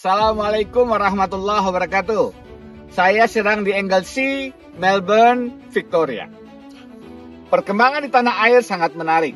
Assalamualaikum warahmatullahi wabarakatuh. Saya sedang di Anglesey, Melbourne, Victoria. Perkembangan di tanah air sangat menarik.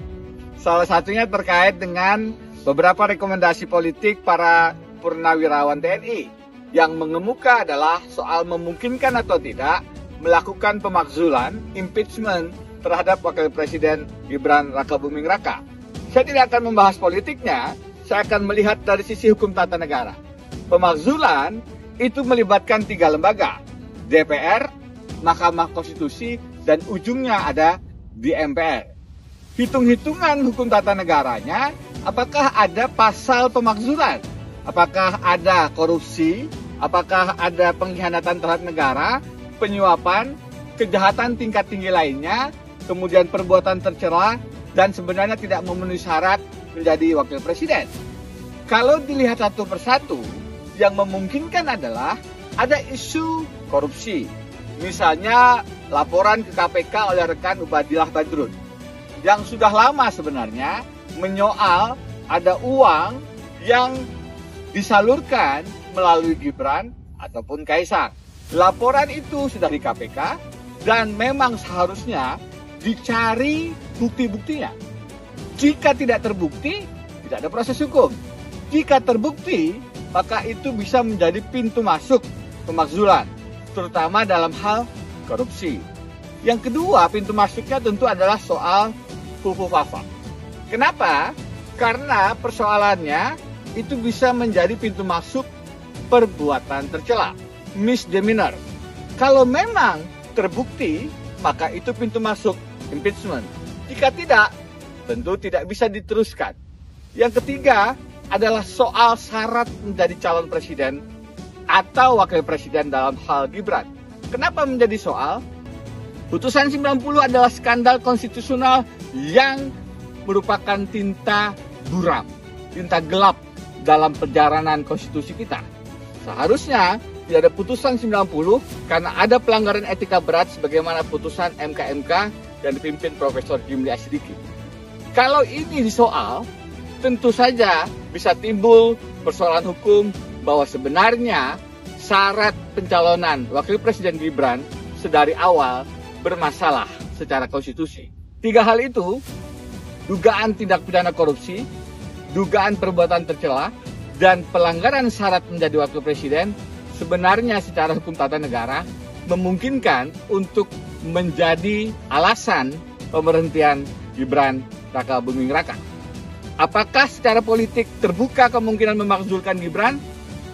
Salah satunya terkait dengan beberapa rekomendasi politik para purnawirawan TNI. Yang mengemuka adalah soal memungkinkan atau tidak melakukan pemakzulan, impeachment terhadap Wakil Presiden Gibran Rakabuming Raka. Saya tidak akan membahas politiknya, saya akan melihat dari sisi hukum tata negara. Pemakzulan itu melibatkan 3 lembaga, DPR, Mahkamah Konstitusi, dan ujungnya ada di MPR. Hitung-hitungan hukum tata negaranya, apakah ada pasal pemakzulan? Apakah ada korupsi? Apakah ada pengkhianatan terhadap negara, penyuapan, kejahatan tingkat tinggi lainnya, kemudian perbuatan tercela, dan sebenarnya tidak memenuhi syarat menjadi wakil presiden? Kalau dilihat satu persatu, yang memungkinkan adalah ada isu korupsi. Misalnya laporan ke KPK oleh rekan Ubadillah Badrun, yang sudah lama sebenarnya menyoal ada uang yang disalurkan melalui Gibran ataupun Kaisang. Laporan itu sudah di KPK dan memang seharusnya dicari bukti-buktinya. Jika tidak terbukti, tidak ada proses hukum. Jika terbukti, maka itu bisa menjadi pintu masuk pemakzulan, terutama dalam hal korupsi. Yang kedua, pintu masuknya tentu adalah soal fufu-fafa. Kenapa? Karena persoalannya itu bisa menjadi pintu masuk perbuatan tercela, misdemeanor. Kalau memang terbukti, maka itu pintu masuk impeachment. Jika tidak, tentu tidak bisa diteruskan. Yang ketiga adalah soal syarat menjadi calon presiden atau wakil presiden dalam hal Gibran. Kenapa menjadi soal? Putusan 90 adalah skandal konstitusional yang merupakan tinta buram, tinta gelap dalam perjalanan konstitusi kita. Seharusnya tidak ada putusan 90 karena ada pelanggaran etika berat sebagaimana putusan MK-MK yang dipimpin Profesor Jimli Asidiki. Kalau ini disoal, tentu saja bisa timbul persoalan hukum bahwa sebenarnya syarat pencalonan Wakil Presiden Gibran sedari awal bermasalah secara konstitusi. 3 hal itu, dugaan tindak pidana korupsi, dugaan perbuatan tercela, dan pelanggaran syarat menjadi Wakil Presiden sebenarnya secara hukum tata negara memungkinkan untuk menjadi alasan pemberhentian Gibran Rakabuming Raka. Apakah secara politik terbuka kemungkinan memakzulkan Gibran?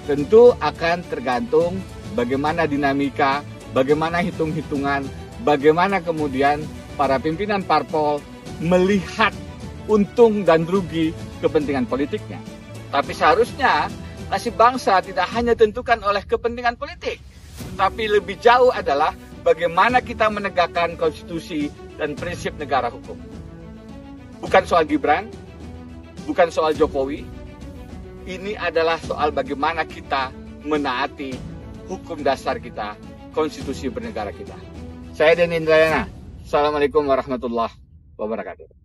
Tentu akan tergantung bagaimana dinamika, bagaimana hitung-hitungan, bagaimana kemudian para pimpinan parpol melihat untung dan rugi kepentingan politiknya. Tapi seharusnya nasib bangsa tidak hanya ditentukan oleh kepentingan politik, tapi lebih jauh adalah bagaimana kita menegakkan konstitusi dan prinsip negara hukum. Bukan soal Gibran, bukan soal Jokowi, ini adalah soal bagaimana kita menaati hukum dasar kita, konstitusi bernegara kita. Saya Denny Indrayana. Assalamualaikum warahmatullahi wabarakatuh.